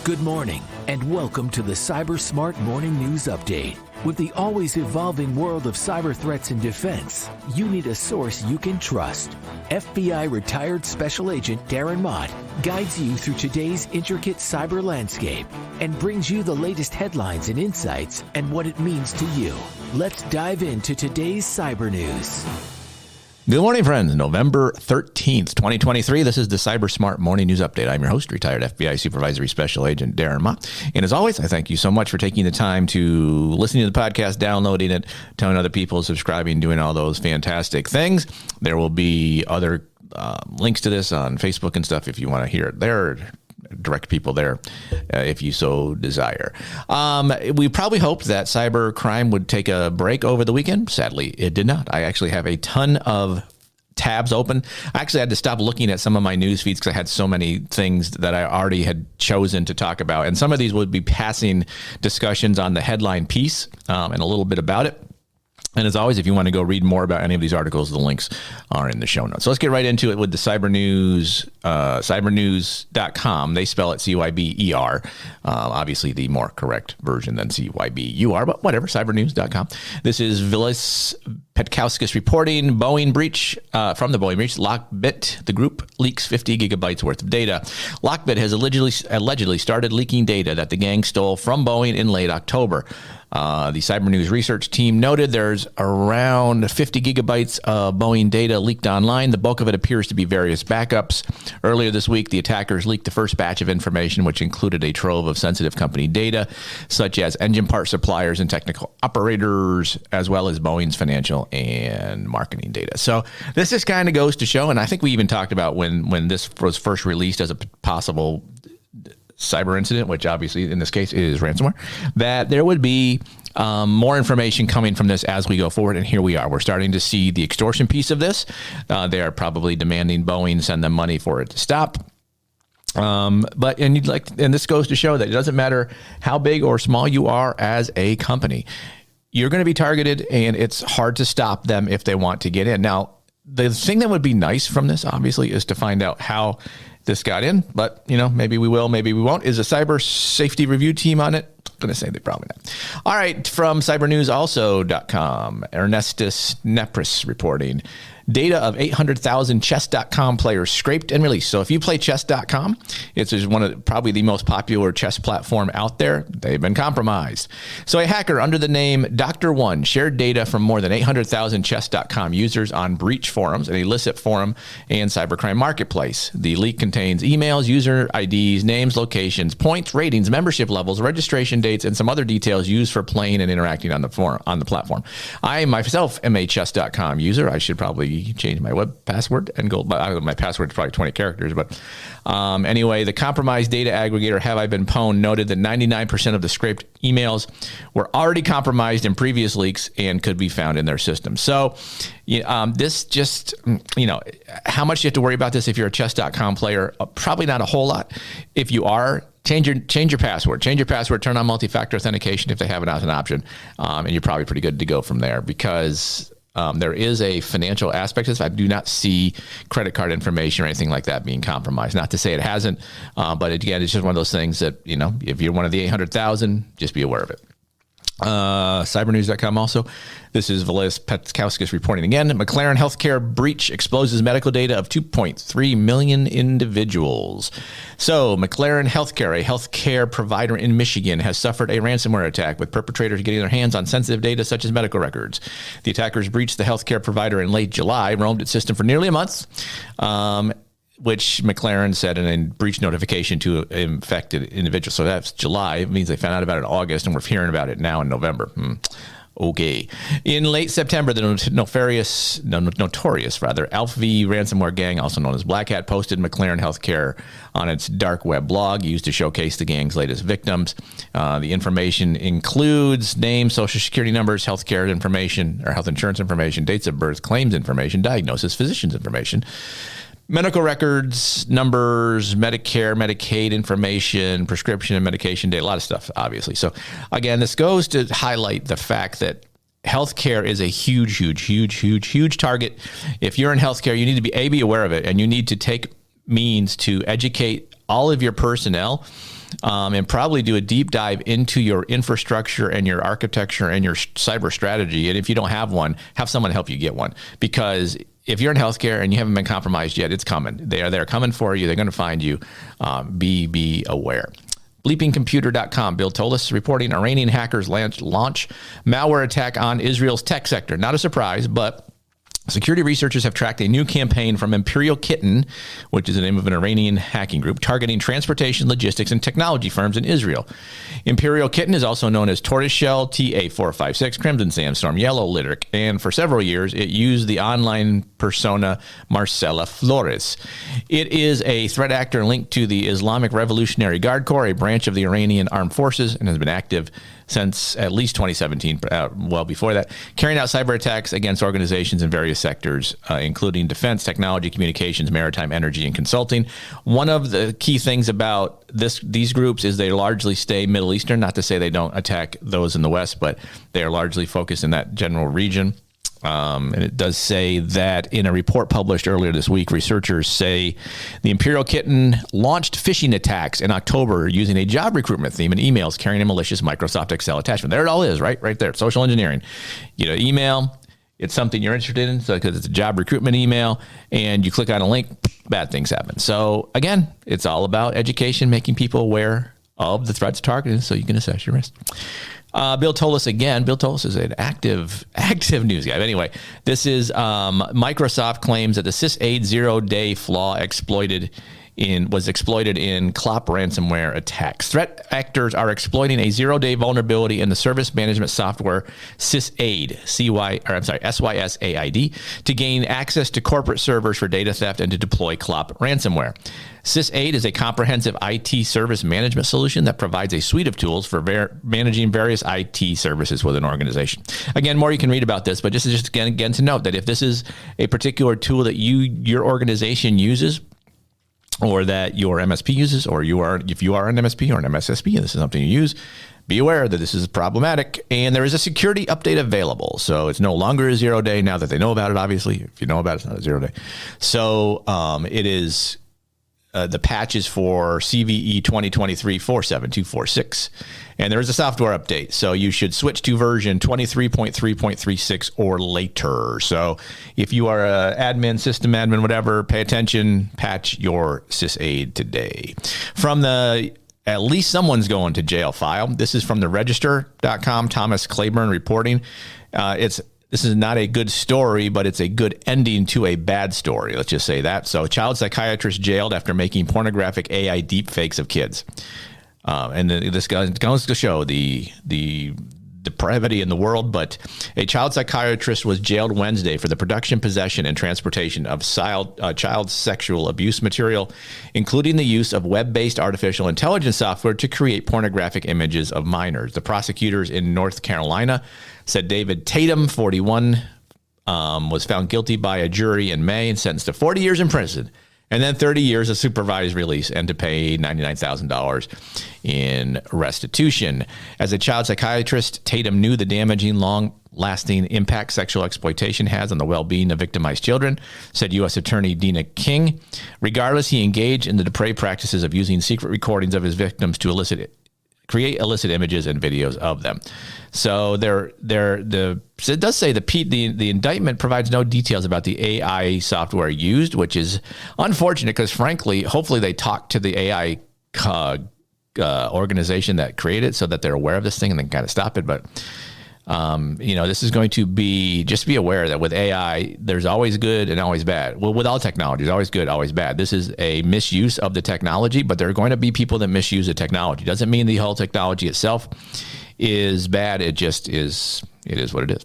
Good morning, and welcome to the CyBUr Smart Morning News Update. With the always evolving world of cyber threats and defense, you need a source you can trust. FBI retired Special Agent Darren Mott guides you through today's intricate cyber landscape and brings you the latest headlines and insights and what it means to you. Let's dive into today's cyber news. Good morning, friends. November 13th, 2023. This is the CyBUr Smart Morning News Update. I'm your host, retired FBI Supervisory Special Agent Darren Mott. And as always, I thank you so much for taking the time to listen to the podcast, downloading it, telling other people, subscribing, doing all those fantastic things. There will be other links to this on Facebook and stuff if you want to hear it there. Direct people there if you so desire. We probably hoped that cyber crime would take a break over the weekend. Sadly, it did not. I actually have a ton of tabs open. I actually had to stop looking at some of my news feeds because I had so many things that I already had chosen to talk about. And some of these would be passing discussions on the headline piece and a little bit about it. And as always, if you want to go read more about any of these articles, the links are in the show notes. So let's get right into it with the Cyber News, cybernews.com. They spell it CYBER. Obviously, the more correct version than CYBUR, but whatever, cybernews.com. This is Vilas Petkauskas reporting Boeing breach, from the Boeing breach. Lockbit, the group, leaks 50 gigabytes worth of data. Lockbit has allegedly started leaking data that the gang stole from Boeing in late October. The Cyber News research team noted there's around 50 gigabytes of Boeing data leaked online. The bulk of it appears to be various backups. Earlier this week, the attackers leaked the first batch of information, which included a trove of sensitive company data, such as engine part suppliers and technical operators, as well as Boeing's financial and marketing data. So this just kind of goes to show, and I think we even talked about when this was first released as a possible cyber incident, which obviously in this case is ransomware, that there would be more information coming from this as we go forward. And here we are. We're starting to see the extortion piece of this. They are probably demanding Boeing send them money for it to stop. And this goes to show that it doesn't matter how big or small you are as a company, you're going to be targeted, and it's hard to stop them if they want to get in. Now, the thing that would be nice from this, obviously, is to find out how this got in, but maybe we will, maybe we won't. Is a cyber safety review team on it? I'm going to say they probably not. All right, from cybernewsalso.com, Ernestus Nepris reporting data of 800,000 chess.com players scraped and released. So if you play chess.com, it's one of probably the most popular chess platform out there. They've been compromised. So a hacker under the name Dr. One shared data from more than 800,000 chess.com users on breach forums, an illicit forum, and cybercrime marketplace. The leak contains emails, user IDs, names, locations, points, ratings, membership levels, registration dates, and some other details used for playing and interacting on the forum, on the platform. I myself am a chess.com user. I should probably change my web password and go. My password is probably 20 characters, but anyway, the compromised data aggregator Have I Been Pwned noted that 99% of the scraped emails were already compromised in previous leaks and could be found in their system. So this just, how much you have to worry about this if you're a chess.com player? Probably not a whole lot. If you are, change your password. Change your password, turn on multi-factor authentication if they have it as an option, and you're probably pretty good to go from there, because there is a financial aspect to this. I do not see credit card information or anything like that being compromised. Not to say it hasn't, but again, it's just one of those things that, if you're one of the 800,000, just be aware of it. Cybernews.com also. This is Vilas Petkauskas reporting again. McLaren healthcare breach exposes medical data of 2.3 million individuals. So McLaren Healthcare, a healthcare provider in Michigan, has suffered a ransomware attack with perpetrators getting their hands on sensitive data such as medical records. The attackers breached the healthcare provider in late July, roamed its system for nearly a month, which McLaren said in a breach notification to infected individuals. So that's July. It means they found out about it in August, and we're hearing about it now in November. Okay. In late September, the notorious Alpha-V ransomware gang, also known as Black Hat, posted McLaren Healthcare on its dark web blog, used to showcase the gang's latest victims. The information includes names, social security numbers, healthcare information or health insurance information, dates of birth, claims information, diagnosis, physician's information, medical records, numbers, Medicare, Medicaid information, prescription and medication data, a lot of stuff, obviously. So again, this goes to highlight the fact that healthcare is a huge target. If you're in healthcare, you need to be aware of it, and you need to take means to educate all of your personnel and probably do a deep dive into your infrastructure and your architecture and your cyber strategy. And if you don't have one, have someone help you get one. Because if you're in healthcare and you haven't been compromised yet, it's coming. They're coming for you. They're going to find you. Be aware. Bleepingcomputer.com. Bill Tolis reporting Iranian hackers launch malware attack on Israel's tech sector. Not a surprise, but security researchers have tracked a new campaign from Imperial Kitten, which is the name of an Iranian hacking group, targeting transportation, logistics, and technology firms in Israel. Imperial Kitten is also known as Tortoiseshell, TA456, Crimson Sandstorm, Yellow Lyric, and for several years, it used the online persona Marcela Flores. It is a threat actor linked to the Islamic Revolutionary Guard Corps, a branch of the Iranian Armed Forces, and has been active since at least 2017, well before that, carrying out cyber attacks against organizations in various sectors, including defense, technology, communications, maritime, energy, and consulting. One of the key things about these groups is they largely stay Middle Eastern, not to say they don't attack those in the West, but they are largely focused in that general region. And it does say that in a report published earlier this week, researchers say the Imperial Kitten launched phishing attacks in October using a job recruitment theme and emails carrying a malicious Microsoft Excel attachment. There it all is, right there. Social engineering. You know, email, it's something you're interested in, so because it's a job recruitment email, and you click on a link, bad things happen. So again, it's all about education, making people aware of the threats targeted so you can assess your risk. Bill Tolis again. Bill Tolis is an active news guy. But anyway, this is Microsoft claims that the sysaid zero-day flaw was exploited in Clop ransomware attacks. Threat actors are exploiting a zero-day vulnerability in the service management software sysaid, SYSAID, to gain access to corporate servers for data theft and to deploy Clop ransomware. sysaid is a comprehensive IT service management solution that provides a suite of tools for managing various IT services within an organization. Again, more you can read about this, but just again to note that if this is a particular tool that your organization uses, or that your MSP uses, or if you are an MSP or an MSSP and this is something you use, be aware that this is problematic, and there is a security update available. So it's no longer a 0 day now that they know about it, obviously. If you know about it, it's not a 0 day. So it is the patch is for CVE 2023-47246, and there is a software update. So you should switch to version 23.3.36 or later. So if you are an admin, system admin, whatever, pay attention, patch your sysaid today. From the at least someone's going to jail file. This is from the register.com, Thomas Claiborne reporting. This is not a good story, but it's a good ending to a bad story. Let's just say that. So, child psychiatrist jailed after making pornographic AI deepfakes of kids. And this goes to show the depravity in the world. But a child psychiatrist was jailed Wednesday for the production, possession, and transportation of child sexual abuse material, including the use of web-based artificial intelligence software to create pornographic images of minors. The prosecutors in North Carolina said David Tatum, 41, was found guilty by a jury in May and sentenced to 40 years in prison and then 30 years of supervised release and to pay $99,000 in restitution. As a child psychiatrist, Tatum knew the damaging, long-lasting impact sexual exploitation has on the well-being of victimized children, said U.S. Attorney Dina King. Regardless, he engaged in the depraved practices of using secret recordings of his victims to create illicit images and videos of them. So it does say the indictment provides no details about the AI software used, which is unfortunate because, frankly, hopefully they talk to the AI organization that created it so that they're aware of this thing and they can kind of stop it. But this is going to just be aware that with AI, there's always good and always bad. Well, with all technology, there's always good, always bad. This is a misuse of the technology, but there are going to be people that misuse the technology. Doesn't mean the whole technology itself is bad. It just is. It is what it is.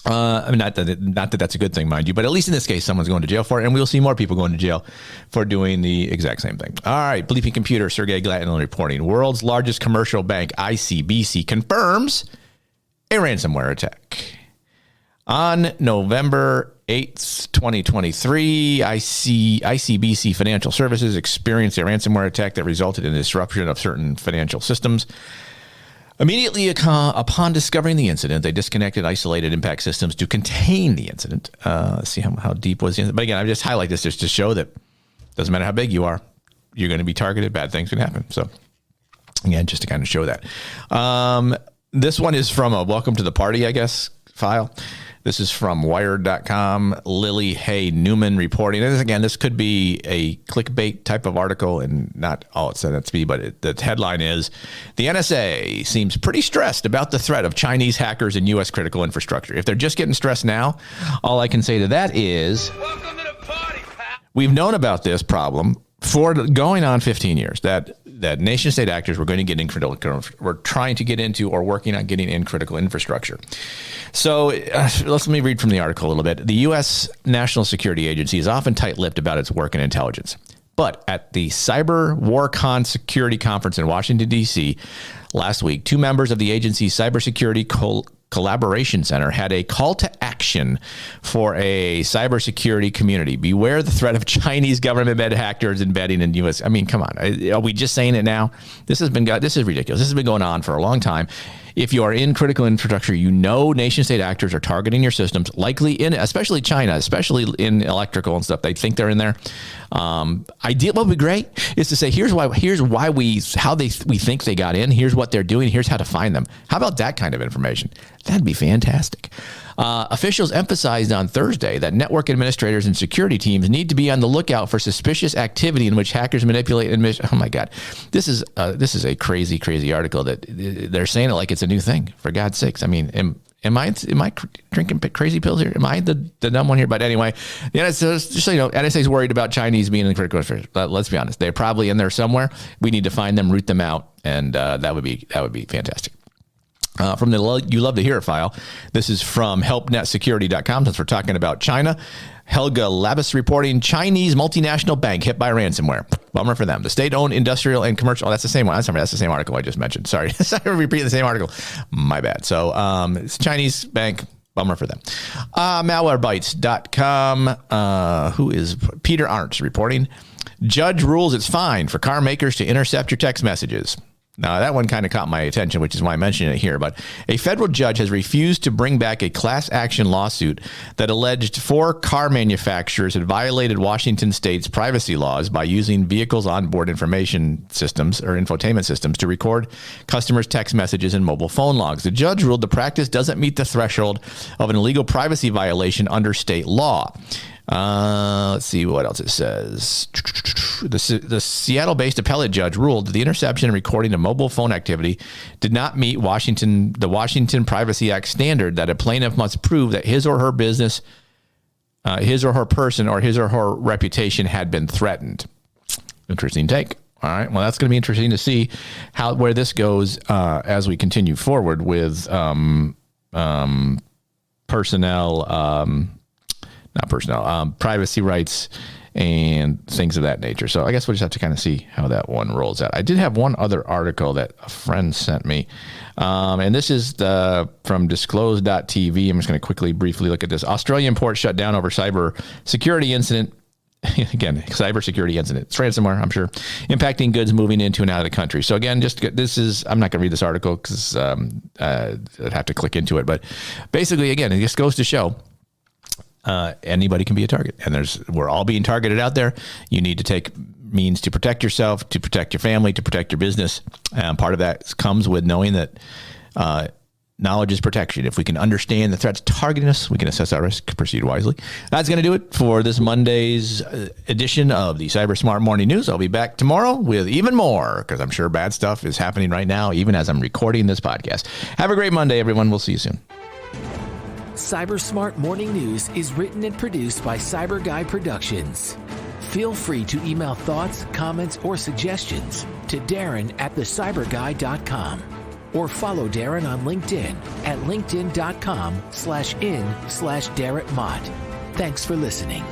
Not that that's a good thing, mind you, but at least in this case, someone's going to jail for it, and we'll see more people going to jail for doing the exact same thing. All right, Bleeping Computer, Sergey Glatin reporting. World's largest commercial bank, ICBC, confirms a ransomware attack. On November 8th, 2023, ICBC Financial Services experienced a ransomware attack that resulted in the disruption of certain financial systems. Immediately upon discovering the incident, they disconnected isolated impact systems to contain the incident. Let's see how deep was the incident. But again, I just highlight this just to show that it doesn't matter how big you are. you're going to be targeted. Bad things can happen. So again, just to kind of show that. This one is from a welcome to the party, I guess, file. This is from Wired.com. Lily Hay Newman reporting. And again, this could be a clickbait type of article and not all it said it to be, but the headline is, the NSA seems pretty stressed about the threat of Chinese hackers in U.S. critical infrastructure. If they're just getting stressed now, all I can say to that is, welcome to the party, pal. We've known about this problem for going on 15 years, that nation state actors were going to get in were trying to get into or working on getting in critical infrastructure. So let me read from the article a little bit. The U.S. National Security Agency is often tight-lipped about its work in intelligence. But at the Cyber Warcon Security Conference in Washington, D.C. last week, two members of the agency's Cybersecurity Collaboration Center had a call to action for a cybersecurity community. Beware the threat of Chinese government-led hackers embedding in U.S. I mean, come on. Are we just saying it now? This is ridiculous. This has been going on for a long time. If you are in critical infrastructure, you know nation-state actors are targeting your systems, likely especially China, especially in electrical and stuff. They think they're in there. What would be great is to say, here's why we think they got in. Here's what they're doing. Here's how to find them. How about that kind of information? That'd be fantastic. Officials emphasized on Thursday that network administrators and security teams need to be on the lookout for suspicious activity in which hackers manipulate and oh my God, this is a crazy article that they're saying it like it's a new thing. For God's sakes, I mean, am I drinking crazy pills here? Am I the dumb one here? But anyway, the NSA, just so you know, NSA is worried about Chinese being in critical infrastructure. But let's be honest, they're probably in there somewhere. We need to find them, root them out, and that would be fantastic. From the You Love to Hear It file, this is from helpnetsecurity.com, since we're talking about China. Helga Labus reporting, Chinese multinational bank hit by ransomware. Bummer for them. The state-owned industrial and commercial. Oh, that's the same one. That's the same article I just mentioned. Sorry. Sorry for repeating the same article. My bad. So it's a Chinese bank. Bummer for them. Malwarebytes.com. Who is Peter Arndt reporting? Judge rules it's fine for car makers to intercept your text messages. Now, that one kind of caught my attention, which is why I'm mentioning it here. But a federal judge has refused to bring back a class action lawsuit that alleged 4 car manufacturers had violated Washington state's privacy laws by using vehicles' onboard information systems or infotainment systems to record customers' text messages and mobile phone logs. The judge ruled the practice doesn't meet the threshold of an illegal privacy violation under state law. Let's see what else it says. The Seattle-based appellate judge ruled that the interception and recording of mobile phone activity did not meet the Washington Privacy Act standard that a plaintiff must prove that his or her business, his or her person, or his or her reputation had been threatened. Interesting take. All right. Well, that's going to be interesting to see where this goes as we continue forward with privacy rights and things of that nature. So I guess we'll just have to kind of see how that one rolls out. I did have one other article that a friend sent me. And this is from disclose.tv. I'm just going to briefly look at this. Australian port shut down over cyber security incident. Again, cybersecurity incident. It's ransomware, I'm sure, impacting goods moving into and out of the country. So again, I'm not going to read this article because I'd have to click into it. But basically, again, it just goes to show anybody can be a target, and we're all being targeted out there. You need to take means to protect yourself, to protect your family, to protect your business. Part of that comes with knowing that knowledge is protection. If we can understand the threats targeting us, we can assess our risk, proceed wisely. That's going to do it for this Monday's edition of the CyBUr Smart Morning News. I'll be back tomorrow with even more, because I'm sure bad stuff is happening right now, even as I'm recording this podcast. Have a great Monday, everyone. We'll see you soon. CyBUr Smart Morning News is written and produced by Cyber Guy Productions. Feel free to email thoughts, comments, or suggestions to Darren at thecyberguy.com or follow Darren on LinkedIn at linkedin.com/in/DarrettMott. Thanks for listening.